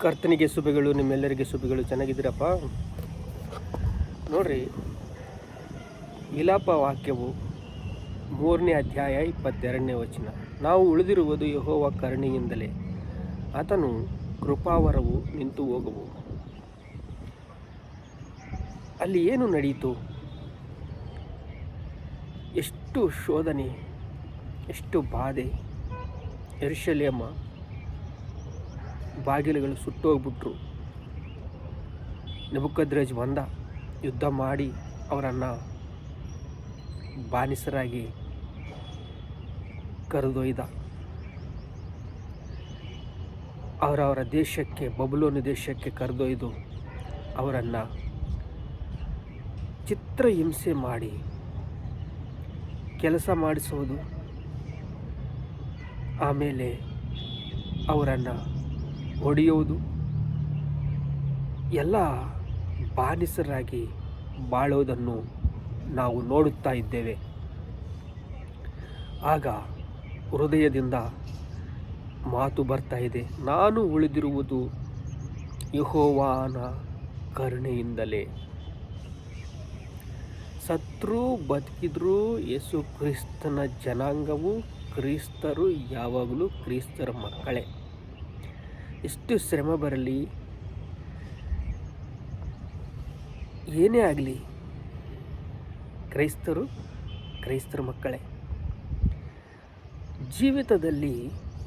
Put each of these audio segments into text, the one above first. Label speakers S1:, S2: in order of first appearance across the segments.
S1: ಕರ್ತನಿಗೆ ಶುಭಗಳು, ನಿಮ್ಮೆಲ್ಲರಿಗೆ ಶುಭಗಳು. ಚೆನ್ನಾಗಿದ್ದೀರಪ್ಪ? ನೋಡ್ರಿ, ವಿಲಾಪ ವಾಕ್ಯವು 3ನೇ ಅಧ್ಯಾಯ 22ನೇ ವಚನ. ನಾವು ಉಳಿದಿರುವುದು ಯೆಹೋವ ಕರುಣೆಯಿಂದಲೇ, ಆತನು ಕೃಪಾವರವು ನಿಂತು ಹೋಗುವು. ಅಲ್ಲಿ ಏನು ನಡೆಯಿತು? ಎಷ್ಟು ಶೋಧನೆ, ಎಷ್ಟು ಬಾಧೆ. ಯೆರೂಸಲೇಮ ಬಾಗಿಲುಗಳು ಸುಟ್ಟೋಗ್ಬಿಟ್ರು. ನೆಬೂಕದ್ರೆಜರ್ ಬಂದ, ಯುದ್ಧ ಮಾಡಿ ಅವರನ್ನು ಬಾನಿಸರಾಗಿ ಕರೆದೊಯ್ದ. ಅವರವರ ದೇಶಕ್ಕೆ, ಬಬುಲೋನ್ ದೇಶಕ್ಕೆ ಕರೆದೊಯ್ದು ಅವರನ್ನು ಚಿತ್ರಹಿಂಸೆ ಮಾಡಿ ಕೆಲಸ ಮಾಡಿಸೋದು, ಆಮೇಲೆ ಅವರನ್ನು ಹೊಡೆಯೋದು, ಎಲ್ಲ ಬಾನಿಸರಾಗಿ ಬಾಳೋದನ್ನು ನಾವು ನೋಡುತ್ತಾ ಇದ್ದೇವೆ. ಆಗ ಹೃದಯದಿಂದ ಮಾತು ಬರ್ತಾ ಇದೆ, ನಾನು ಉಳಿದಿರುವುದು ಯೆಹೋವನ ಕರುಣೆಯಿಂದಲೇ. ಸತ್ರು ಬದುಕಿದ್ರೂ ಯೇಸು ಕ್ರಿಸ್ತನ ಜನಾಂಗವು, ಕ್ರಿಸ್ತರು ಯಾವಾಗಲೂ ಕ್ರಿಸ್ತರ ಮಕ್ಕಳೇ. ಎಷ್ಟು ಶ್ರಮ ಬರಲಿ, ಏನೇ ಆಗಲಿ, ಕ್ರೈಸ್ತರ ಮಕ್ಕಳೇ. ಜೀವಿತದಲ್ಲಿ,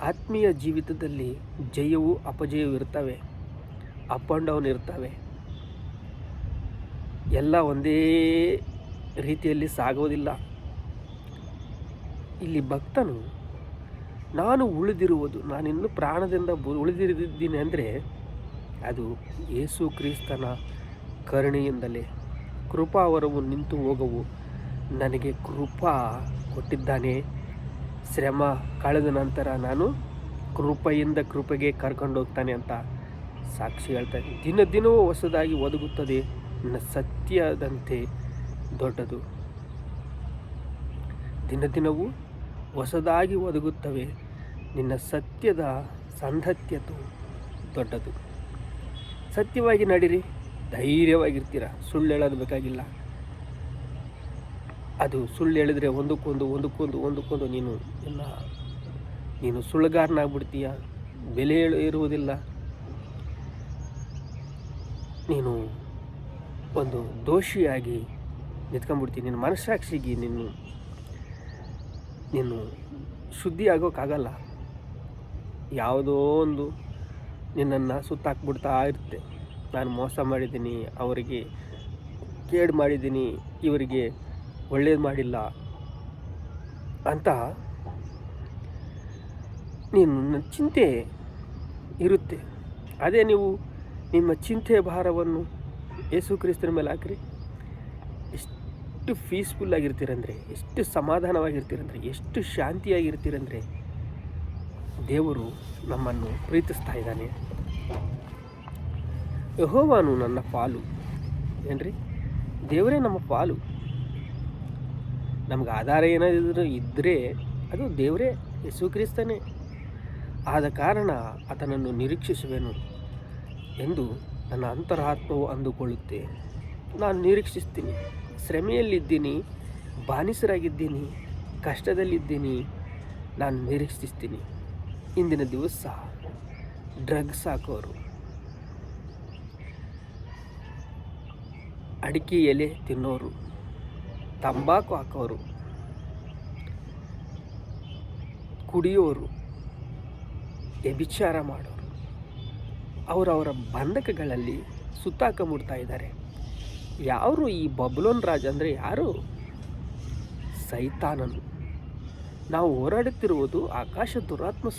S1: ಆತ್ಮೀಯ ಜೀವಿತದಲ್ಲಿ ಜಯವೂ ಅಪಜಯವೂ ಇರ್ತವೆ, ಅಪ್ ಆ್ಯಂಡ್ ಡೌನ್ ಇರ್ತವೆ. ಎಲ್ಲ ಒಂದೇ ರೀತಿಯಲ್ಲಿ ಸಾಗೋದಿಲ್ಲ. ಇಲ್ಲಿ ಭಕ್ತನು ನಾನು ಉಳಿದಿರುವುದು, ನಾನಿನ್ನೂ ಪ್ರಾಣದಿಂದ ಉಳಿದಿದ್ದೀನಿ ಅಂದರೆ ಅದು ಯೇಸು ಕ್ರಿಸ್ತನ ಕರುಣೆಯಿಂದಲೇ. ಕೃಪಾವರವು ನಿಂತು ಹೋಗವು. ನನಗೆ ಕೃಪಾ ಕೊಟ್ಟಿದ್ದಾನೆ. ಶ್ರಮ ಕಳೆದ ನಂತರ ನಾನು ಕೃಪೆಯಿಂದ ಕೃಪೆಗೆ ಕರ್ಕೊಂಡು ಹೋಗ್ತಾನೆ ಅಂತ ಸಾಕ್ಷಿ ಹೇಳ್ತಾನೆ. ದಿನ ದಿನವೂ ಹೊಸದಾಗಿ ಒದಗುತ್ತದೆ, ನನ್ನ ಸತ್ಯದಂತೆ ದೊಡ್ಡದು. ದಿನ ದಿನವೂ ಹೊಸದಾಗಿ ಒದಗುತ್ತವೆ, ನಿನ್ನ ಸತ್ಯದ ಸಂಧತ್ಯತೆ ದೊಡ್ಡದು. ಸತ್ಯವಾಗಿ ನಡೀರಿ, ಧೈರ್ಯವಾಗಿರ್ತೀರ. ಸುಳ್ಳು ಹೇಳೋದು ಬೇಕಾಗಿಲ್ಲ. ಅದು ಸುಳ್ಳು ಹೇಳಿದ್ರೆ ಒಂದಕ್ಕೊಂದು ನೀನು ಸುಳ್ಳುಗಾರನಾಗ್ಬಿಡ್ತೀಯ. ಬೆಲೆ ಇರುವುದಿಲ್ಲ. ನೀನು ಒಂದು ದೋಷಿಯಾಗಿ ನಿಂತ್ಕೊಂಡ್ಬಿಡ್ತೀನಿ. ನಿನ್ನ ಮನಸ್ಸಾಕ್ಷಿಗೆ ನೀನು ಶುದ್ಧಿ ಆಗೋಕ್ಕಾಗಲ್ಲ. ಯಾವುದೋ ಒಂದು ನಿನ್ನನ್ನು ಸುತ್ತಾಕ್ಬಿಡ್ತಾ ಇರುತ್ತೆ. ನಾನು ಮೋಸ ಮಾಡಿದ್ದೀನಿ, ಅವರಿಗೆ ಕೇಡು ಮಾಡಿದ್ದೀನಿ, ಇವರಿಗೆ ಒಳ್ಳೇದು ಮಾಡಿಲ್ಲ ಅಂತ ನನ್ನ ಚಿಂತೆ ಇರುತ್ತೆ. ಅದೇ ನೀವು ನಿಮ್ಮ ಚಿಂತೆಯ ಭಾರವನ್ನು ಯೇಸು ಕ್ರಿಸ್ತನ ಮೇಲೆ ಹಾಕಿರಿ. ಎಷ್ಟು ಪೀಸ್ಫುಲ್ ಆಗಿರ್ತೀರಂದರೆ, ಎಷ್ಟು ಸಮಾಧಾನವಾಗಿರ್ತೀರಂದರೆ, ಎಷ್ಟು ಶಾಂತಿಯಾಗಿರ್ತೀರಂದರೆ ದೇವರು ನಮ್ಮನ್ನು ಪ್ರೀತಿಸ್ತಾ ಇದ್ದಾನೆ. ಯೆಹೋವನು ನನ್ನ ಪಾಲು. ಏನ್ರಿ, ದೇವರೇ ನಮ್ಮ ಪಾಲು. ನಮ್ಗೆ ಆಧಾರ ಏನಾದರೂ ಇದ್ದರೆ ಅದು ದೇವರೇ, ಯೇಸು ಕ್ರಿಸ್ತನೇ. ಆದ ಕಾರಣ ಆತನನ್ನು ನಿರೀಕ್ಷಿಸುವೆನು ಎಂದು ನನ್ನ ಅಂತರಾತ್ಮವು ಅಂದುಕೊಳ್ಳುತ್ತೆ. ನಾನು ನಿರೀಕ್ಷಿಸ್ತೀನಿ. ಶ್ರಮೆಯಲ್ಲಿದ್ದೀನಿ, ಬಾನಿಸರಾಗಿದ್ದೀನಿ, ಕಷ್ಟದಲ್ಲಿದ್ದೀನಿ, ನಾನು ನಿರೀಕ್ಷಿಸ್ತೀನಿ. ಇಂದಿನ ದಿವಸ ಡ್ರಗ್ಸ್ ಹಾಕೋರು, ಅಡಿಕೆ ಎಲೆ ತಿನ್ನೋರು, ತಂಬಾಕು ಹಾಕೋರು, ಕುಡಿಯೋರು, ವ್ಯಭಿಚಾರ ಮಾಡೋರು, ಅವರವರ ಬಂಧಕಗಳಲ್ಲಿ ಸುತ್ತಾಕೊಂಡ್ಬಿಡ್ತಾ ಇದ್ದಾರೆ. ಯಾರು ಈ ಬಬುಲೋನ್ ರಾಜ ಅಂದರೆ ಯಾರು? ಸೈತಾನನು. ನಾವು ಹೋರಾಡುತ್ತಿರುವುದು ಆಕಾಶ ದುರಾತ್ಮ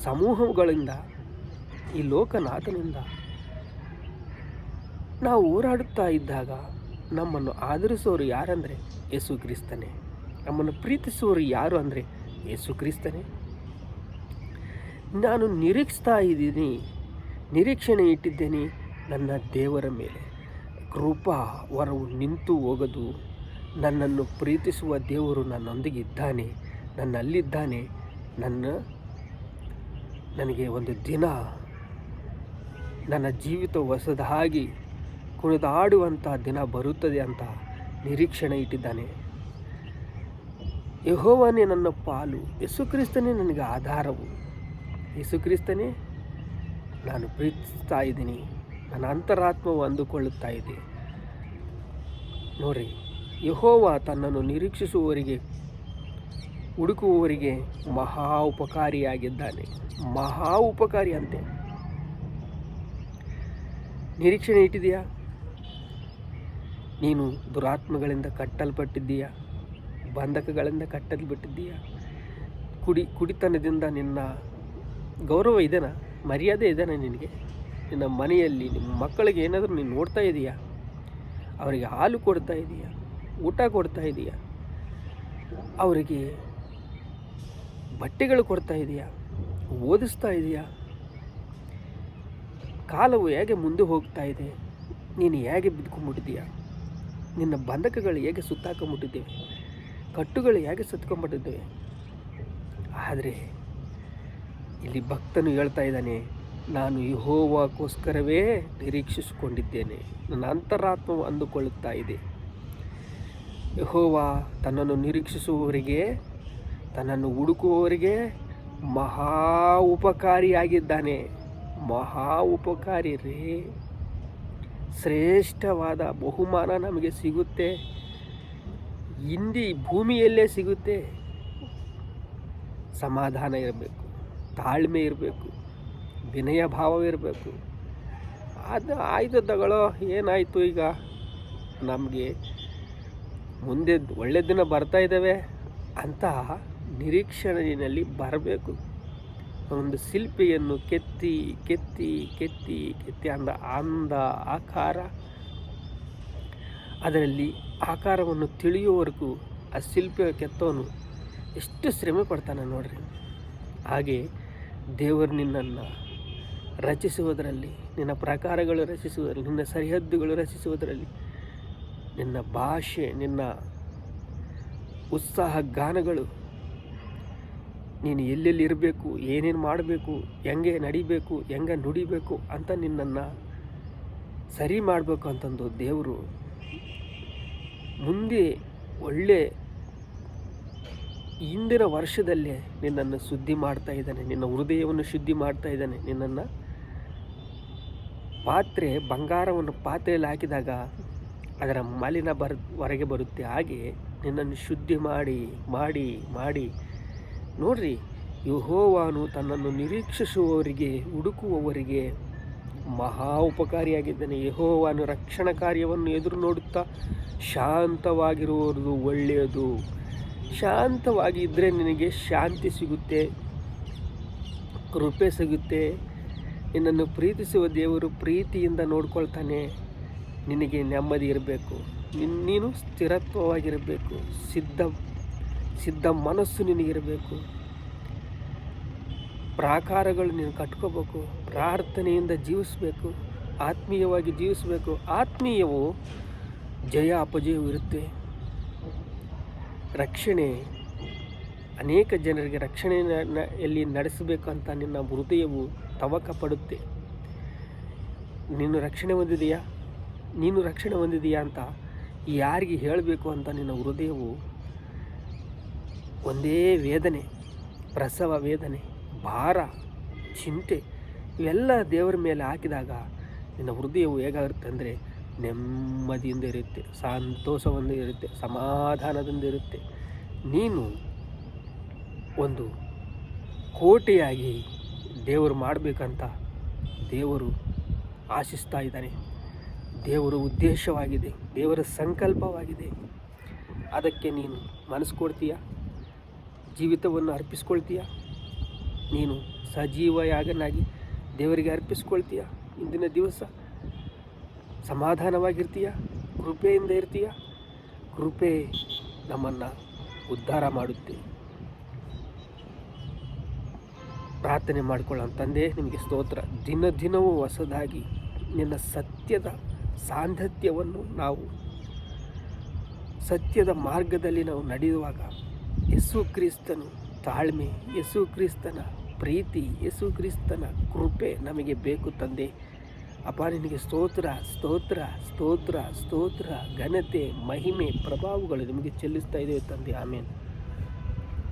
S1: ಸಮೂಹಗಳಿಂದ, ಈ ಲೋಕನಾಥನಿಂದ. ನಾವು ಹೋರಾಡುತ್ತಾ ಇದ್ದಾಗ ನಮ್ಮನ್ನು ಆಧರಿಸೋರು ಯಾರಂದರೆ ಯೇಸು ಕ್ರಿಸ್ತನೇ. ನಮ್ಮನ್ನು ಪ್ರೀತಿಸುವವರು ಯಾರು ಅಂದರೆ ಯೇಸು ಕ್ರಿಸ್ತನೇ. ನಾನು ನಿರೀಕ್ಷಿಸ್ತಾ ಇದ್ದೀನಿ, ನಿರೀಕ್ಷಣೆ ಇಟ್ಟಿದ್ದೇನೆ ನನ್ನ ದೇವರ ಮೇಲೆ. ಕೃಪಾ ವರವು ನಿಂತು ಹೋಗದು. ನನ್ನನ್ನು ಪ್ರೀತಿಸುವ ದೇವರು ನನ್ನೊಂದಿಗೆ ಇದ್ದಾನೆ, ನನ್ನಲ್ಲಿದ್ದಾನೆ. ನನಗೆ ಒಂದು ದಿನ ನನ್ನ ಜೀವಿತ ಹೊಸದಾಗಿ ಕುಣಿದಾಡುವಂಥ ದಿನ ಬರುತ್ತದೆ ಅಂತ ನಿರೀಕ್ಷಣೆ ಇಟ್ಟಿದ್ದಾನೆ. ಯೆಹೋವನೇ ನನ್ನ ಪಾಲು, ಯೇಸುಕ್ರಿಸ್ತನೇ ನನಗೆ ಆಧಾರವು, ಯೇಸುಕ್ರಿಸ್ತನೇ ನಾನು ಪ್ರೀತಿಸ್ತಾ ಇದ್ದೀನಿ, ನನ್ನ ಅಂತರಾತ್ಮವು ಅಂದುಕೊಳ್ಳುತ್ತಾ ಇದೆ. ನೋಡ್ರಿ, ಯೆಹೋವ ತನ್ನನ್ನು ನಿರೀಕ್ಷಿಸುವವರಿಗೆ, ಹುಡುಕುವವರಿಗೆ ಮಹಾ ಉಪಕಾರಿಯಾಗಿದ್ದಾನೆ. ಮಹಾ ಉಪಕಾರಿ ಅಂತೆ. ನಿರೀಕ್ಷಣೆ ಇಟ್ಟಿದೆಯಾ? ನೀನು ದುರಾತ್ಮಗಳಿಂದ ಕಟ್ಟಲ್ಪಟ್ಟಿದ್ದೀಯಾ? ಬಂಧಕಗಳಿಂದ ಕಟ್ಟಲ್ಪಟ್ಟಿದ್ದೀಯಾ? ಕುಡಿತನದಿಂದ ನಿನ್ನ ಗೌರವ ಇದೆನಾ? ಮರ್ಯಾದೆ ಇದೆನಾ ನಿನಗೆ? ನಿನ್ನ ಮನೆಯಲ್ಲಿ ನಿಮ್ಮ ಮಕ್ಕಳಿಗೆ ಏನಾದರೂ ನೀನು ನೋಡ್ತಾ ಇದೆಯಾ? ಅವರಿಗೆ ಹಾಲು ಕೊಡ್ತಾ ಇದೆಯಾ? ಊಟ ಕೊಡ್ತಾ ಇದೆಯಾ? ಅವರಿಗೆ ಬಟ್ಟೆಗಳು ಕೊಡ್ತಾ ಇದೆಯಾ? ಓದಿಸ್ತಾ ಇದೆಯಾ? ಕಾಲವು ಹೇಗೆ ಮುಂದೆ ಹೋಗ್ತಾ ಇದೆ? ನೀನು ಹೇಗೆ ಬಿದ್ದುಕೊಂಡ್ಬಿಟ್ಟಿದೆಯಾ? ನಿನ್ನ ಬಂಧಕಗಳು ಹೇಗೆ ಸುತ್ತಾಕೊಂಡ್ಬಿಟ್ಟಿದ್ದೇವೆ? ಕಟ್ಟುಗಳು ಹೇಗೆ ಸುತ್ಕೊಂಡ್ಬಿಟ್ಟಿದ್ದೇವೆ? ಆದರೆ ಇಲ್ಲಿ ಭಕ್ತನು ಹೇಳ್ತಾ ಇದ್ದಾನೆ, ನಾನು ಯೆಹೋವಕ್ಕೋಸ್ಕರವೇ ನಿರೀಕ್ಷಿಸಿಕೊಂಡಿದ್ದೇನೆ, ನನ್ನ ಅಂತರಾತ್ಮವು ಅಂದುಕೊಳ್ಳುತ್ತಾ ಇದೆ. ಯೆಹೋವ ತನ್ನನ್ನು ನಿರೀಕ್ಷಿಸುವವರಿಗೆ, ತನ್ನನ್ನು ಹುಡುಕುವವರಿಗೆ ಮಹಾ ಉಪಕಾರಿಯಾಗಿದ್ದಾನೆ. ಮಹಾ ಉಪಕಾರಿ ರೇ. ಶ್ರೇಷ್ಠವಾದ ಬಹುಮಾನ ನಮಗೆ ಸಿಗುತ್ತೆ, ಇಂದಿ ಭೂಮಿಯಲ್ಲೇ ಸಿಗುತ್ತೆ. ಸಮಾಧಾನ ಇರಬೇಕು, ತಾಳ್ಮೆ ಇರಬೇಕು, ವಿನಯ ಭಾವ ಇರಬೇಕು. ಅದು ಆಯ್ತು ತಗೊಳ್ಳೋ, ಏನಾಯಿತು ಈಗ, ನಮಗೆ ಮುಂದೆ ಒಳ್ಳೆಯ ದಿನ ಬರ್ತಾ ಇದ್ದಾವೆ ಅಂತ ನಿರೀಕ್ಷಣೆಯಲ್ಲಿ ಬರಬೇಕು. ಒಂದು ಶಿಲ್ಪಿಯನ್ನು ಕೆತ್ತಿ ಕೆತ್ತಿ ಕೆತ್ತಿ ಕೆತ್ತಿ ಅಂದ ಆಕಾರ, ಅದರಲ್ಲಿ ಆಕಾರವನ್ನು ತಿಳಿಯುವವರೆಗೂ ಆ ಶಿಲ್ಪಿ ಕೆತ್ತೋನು ಎಷ್ಟು ಶ್ರಮೆ ಪಡ್ತಾನೆ ನೋಡ್ರಿ. ಹಾಗೆ ದೇವರು ನಿನ್ನನ್ನು ರಚಿಸುವುದರಲ್ಲಿ, ನಿನ್ನ ಪ್ರಕಾರಗಳು ರಚಿಸುವುದರಲ್ಲಿ, ನಿನ್ನ ಸರಿಹದ್ದುಗಳು ರಚಿಸುವುದರಲ್ಲಿ, ನಿನ್ನ ಭಾಷೆ, ನಿನ್ನ ಉತ್ಸಾಹ ಗಾನಗಳು, ನೀನು ಎಲ್ಲೆಲ್ಲಿ ಇರಬೇಕು, ಏನೇನು ಮಾಡಬೇಕು, ಹೆಂಗೆ ನಡಿಬೇಕು, ಹೆಂಗೆ ನುಡಿಬೇಕು ಅಂತ ನಿನ್ನನ್ನು ಸರಿ ಮಾಡಬೇಕು ಅಂತಂದು ದೇವರು ಮುಂದೆ ಒಳ್ಳೆ ಹಿಂದಿನ ವರ್ಷದಲ್ಲೇ ನಿನ್ನನ್ನು ಶುದ್ಧಿ ಮಾಡ್ತಾ ಇದ್ದಾನೆ. ನಿನ್ನ ಹೃದಯವನ್ನು ಶುದ್ಧಿ ಮಾಡ್ತಾ ಇದ್ದಾನೆ. ನಿನ್ನನ್ನು ಪಾತ್ರೆ, ಬಂಗಾರವನ್ನು ಪಾತ್ರೆಯಲ್ಲಿ ಹಾಕಿದಾಗ ಅದರ ಮಲಿನ ಹೊರಗೆ ಬರುತ್ತೆ. ಹಾಗೆ ನಿನ್ನನ್ನು ಶುದ್ಧಿ ಮಾಡಿ ಮಾಡಿ ಮಾಡಿ ನೋಡ್ರಿ, ಯೆಹೋವನು ತನ್ನನ್ನು ನಿರೀಕ್ಷಿಸುವವರಿಗೆ, ಹುಡುಕುವವರಿಗೆ ಮಹಾ ಉಪಕಾರಿಯಾಗಿದ್ದಾನೆ. ಯೆಹೋವನು ರಕ್ಷಣಾ ಕಾರ್ಯವನ್ನು ಎದುರು ನೋಡುತ್ತಾ ಶಾಂತವಾಗಿರುವುದು ಒಳ್ಳೆಯದು. ಶಾಂತವಾಗಿ ಇದ್ದರೆ ನಿನಗೆ ಶಾಂತಿ ಸಿಗುತ್ತೆ, ಕೃಪೆ ಸಿಗುತ್ತೆ. ನಿನ್ನನ್ನು ಪ್ರೀತಿಸುವ ದೇವರು ಪ್ರೀತಿಯಿಂದ ನೋಡ್ಕೊಳ್ತಾನೆ. ನಿನಗೆ ನೆಮ್ಮದಿ ಇರಬೇಕು, ನೀನು ಸ್ಥಿರತ್ವವಾಗಿರಬೇಕು, ಸಿದ್ಧ ಮನಸ್ಸು ನಿನಗಿರಬೇಕು. ಪ್ರಾಕಾರಗಳು ನೀನು ಕಟ್ಕೋಬೇಕು, ಪ್ರಾರ್ಥನೆಯಿಂದ ಜೀವಿಸಬೇಕು, ಆತ್ಮೀಯವಾಗಿ ಜೀವಿಸಬೇಕು. ಆತ್ಮೀಯವು ಜಯ ಅಪಜಯವು ಇರುತ್ತೆ. ರಕ್ಷಣೆ, ಅನೇಕ ಜನರಿಗೆ ರಕ್ಷಣೆಯಲ್ಲಿ ನಡೆಸಬೇಕಂತ ನಿನ್ನ ಹೃದಯವು ತವಕ ಪಡುತ್ತೆ. ನೀನು ರಕ್ಷಣೆ ಹೊಂದಿದೆಯಾ ಅಂತ ಯಾರಿಗೆ ಹೇಳಬೇಕು ಅಂತ ನಿನ್ನ ಹೃದಯವು ಒಂದೇ ವೇದನೆ, ಪ್ರಸವ ವೇದನೆ, ಭಾರ, ಚಿಂತೆ ಇವೆಲ್ಲ ದೇವರ ಮೇಲೆ ಹಾಕಿದಾಗ ನಿನ್ನ ಹೃದಯವು ಹೇಗಾಗುತ್ತೆ ಅಂದರೆ ನೆಮ್ಮದಿಯಿಂದ ಇರುತ್ತೆ, ಸಂತೋಷದಿಂದ ಇರುತ್ತೆ, ಸಮಾಧಾನದಿಂದ ಇರುತ್ತೆ. ನೀನು ಒಂದು ಕೋಟೆಯಾಗಿ ದೇವರು ಮಾಡಬೇಕಂತ ದೇವರು ಆಶಿಸ್ತಾ ಇದ್ದಾನೆ. ದೇವರ ಉದ್ದೇಶವಾಗಿದೆ, ದೇವರ ಸಂಕಲ್ಪವಾಗಿದೆ. ಅದಕ್ಕೆ ನೀನು ಮನಸ್ಸು ಕೊಡ್ತೀಯ, ಜೀವಿತವನ್ನು ಅರ್ಪಿಸ್ಕೊಳ್ತೀಯ, ನೀನು ಸಜೀವ ಯಾಗನಾಗಿ ದೇವರಿಗೆ ಅರ್ಪಿಸ್ಕೊಳ್ತೀಯ. ಇಂದಿನ ದಿವಸ ಸಮಾಧಾನವಾಗಿರ್ತೀಯ, ಕೃಪೆಯಿಂದ ಇರ್ತೀಯ. ಕೃಪೆ ನಮ್ಮನ್ನು ಉದ್ಧಾರ ಮಾಡುತ್ತೆ. ಪ್ರಾರ್ಥನೆ ಮಾಡಿಕೊಳ್ಳೋ ತಂದೆ, ನಿಮಗೆ ಸ್ತೋತ್ರ. ದಿನವೂ ಹೊಸದಾಗಿ ನಿನ್ನ ಸತ್ಯದ ಸಾಂಗತ್ಯವನ್ನು ನಾವು ಸತ್ಯದ ಮಾರ್ಗದಲ್ಲಿ ನಾವು ನಡೆಯುವಾಗ ಯೇಸು ಕ್ರಿಸ್ತನು ತಾಳ್ಮೆ, ಯೇಸು ಕ್ರಿಸ್ತನ ಪ್ರೀತಿ, ಯೇಸು ಕ್ರಿಸ್ತನ ಕೃಪೆ ನಮಗೆ ಬೇಕು ತಂದೆ. ಅಪ್ಪ ನಿನಗೆ ಸ್ತೋತ್ರ ಸ್ತೋತ್ರ ಸ್ತೋತ್ರ ಸ್ತೋತ್ರ ಘನತೆ ಮಹಿಮೆ ಪ್ರಭಾವಗಳು ನಿಮಗೆ ಚೆಲ್ಲಿಸ್ತಾ ಇದ್ದೇವೆ ತಂದೆ. ಆಮೇಲೆ